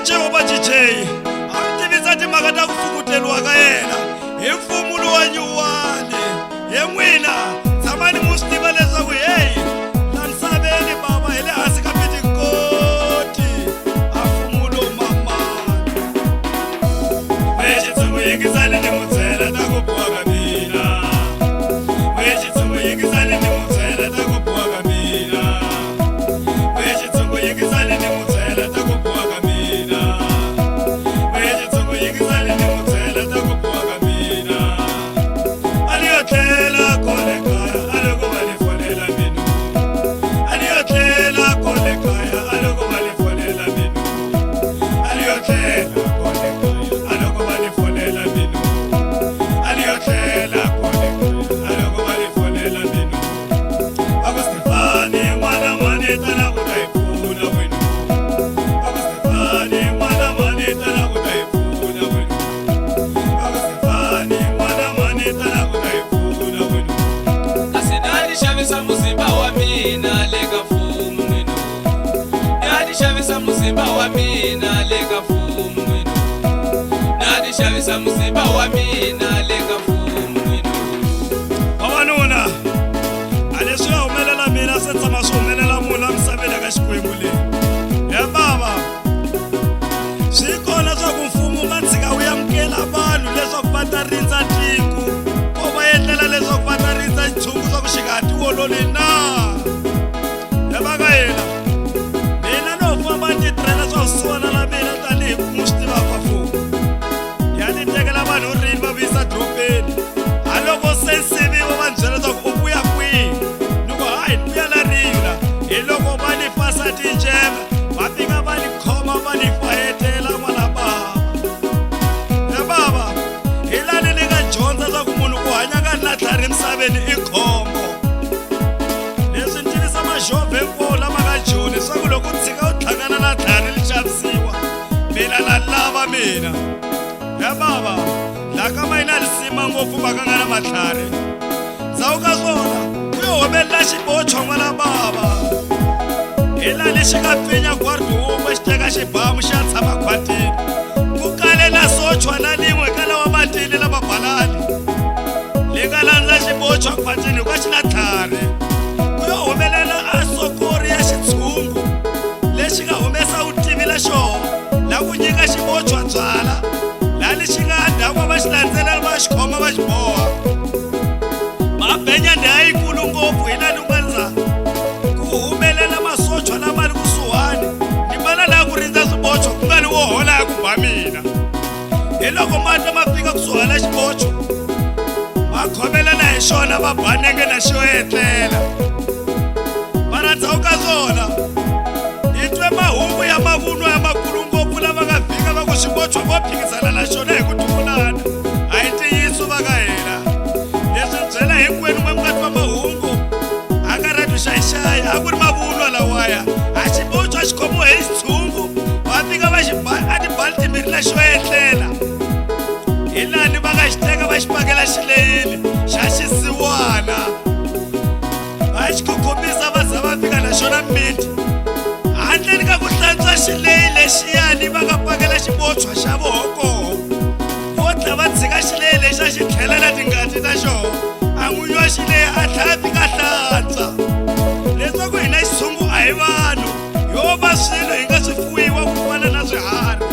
Jehova DJ amtivisa timhaka ta ku fukuteriwa ka yena hi mfumo wa nyuwani hi n'wina tshamani mu swi tiva leswaku heyi la misaveni baba hi le hansi ka mitikoti a mfumo lowu mamani wexitshungu yingisani ni n'wi byela ta ku biwa ka mina wexitshungu yingisani ni n'wi byela ta ku biwa ka mina wexitshungu yingisani ni n'wi byela ta ku biwa ka mina wexitshungu yingisani ni n'wi byela ta ku biwa ka mina ali yo tlela kole kaya a loko va ni fonela minu ali yo tlela kole kaya a loko va ni fonela minu ali yo tlela kole kaya a loko va ni fonela minu ali yo tlela kole kaya a loko va ni fonela minu ako Stefani n'wana mani tala ku ta hi pfuna wena ako Stefani n'wana mani tala ku ta hi pfuna wena ako Stefani n'wana mani tala ku ta hi pfuna wena kasi nani xavisa muzimba wa mina le ka mfumo n'winu nani xavisa muzimba wa mina le ka mfumo n'winu nani xavisa muzimba wa mina le ka mfumo n'winu vavanuna a leswi ya humelela mina se tshama swi humelela muna misaveni ka xikwembu leyi ya bava swi kona swa ku mfumo nga tshika wu amukela vanhu leswaku va ta rindza tiko ko va endlela leswaku va ta rindza xitshungu swa ku xi nga tiololi na ya va ka yena mina no famba ni titirhela swa suwana la mina tanihi mu swi tivaka mfumo ya ni tekela vanhu rini va vuyisa dorobeni a loko se siviwa va ni byela leswaku u vuya kwihi ni ku hayi ni vuya la rila hi loko va ni fasa tinjema va fika va ni khoma va ni fayetela n'wana bava e bava hi lani ni nga dyondza swa ku munhu ku hanya ka ri na tlhari emisaveni i khombo leswi ni tivisa maxovhe hinkwawo lama nga joni swa ku loko u tshika u tlhangana na tlhari li xavisiwa mina na lava mina ya bava laha ka ma yina lisima ngopfu mhaka nga na matlhari ndzhaku ka swona ku yo humelela xiboho chon'wana bava hi laha lexi nga pfinya gwardiwumwe xi teka xibamu xa tshama khwatini ku kalela sochwa na lin'we ka lawa matini lama balani li nga landza xiboho khwatini hikuva xi na tlhari ku yo humelela a sokori ya xitshungu lexi nga humesa vutivi la xoho la ku nyika xibochwa byala laha lexi nga ndhaku va xi landzelela va xi khoma va xi boha mabenya ndhawu yikulu ngopfu hi lani u nga ndzhaku ku humelela masochwa lama ri kusuhani ni vana laha ku rindza swibochwa ku nga ni wo hola ya ku ba mina hi loko mati ma fika kusuhana xibochwa va khomelela hi xona va ba nenge na xo etlela va rhandzaku ka swona hi twe mahungu ya mavunwa ya makulu ngopfu lava nga fika va ku swibochwa vo phikizana na xona hi ku tukulana a hi ntiyiso va ka hina leswi byela hinkwenu mwe nga twa mahungu a nga radio xaxayi a ku ri mavunwa lawaya a xibochwa xi khomiwe hi xitshungu va fika va a tibali timbirhi na xo etlela hi lani va nga xi teka va xi pakela xileyini xa xisiwana va xi khokhomisa va za va fika na xona miti handleni ka ku hlantswa xileyi lexiyani va nga pakela xibochwa xa vohokoho vo tla va tshika xileyi lexi a xi tlhelela tingati ta xona a n'winyi wa xileyi a tlhela fika hlantswa leswaku hina xitshungu a hi vanhu yo va swilo hi nga swi fuwiwa ku fana na swiharhi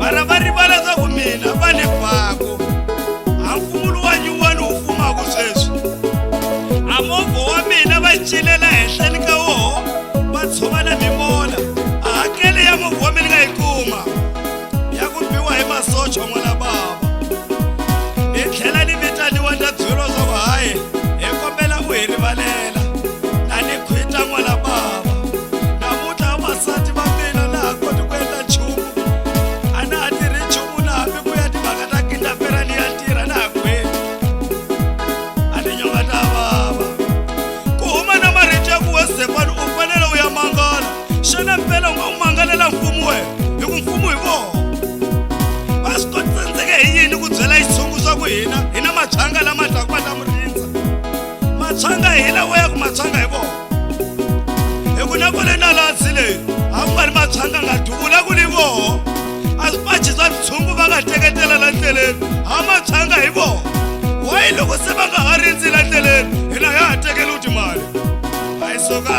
mara va rivala leswaku mina va ni bako a mfumo wa nyuwani wu fumaku sweswi a movha wa mina va cilela henhleni ka woho va tshova na mimola a hakele ya movha wa mina nga yi kuma ya ku biwa hi masochwa n'wana bava ni tlhela ni vitaniwa nda byeriwa swa ku hayi hi kombela u hi rivalela na ni khwita n'wana bava namuntlha vavasati va mina na ha koti ku endla nchumu a na ha tirhi nchumu na hambi ku ya timhaka ta kindafera ni ya tirha na ha khweti a ni nyonga ta vava ku huma na marito ya ku we ndleleni amatshanga hi vona wayi loko se va nga ha rindzi la ndleleni hina ya ha tekeli uti mali a yi soka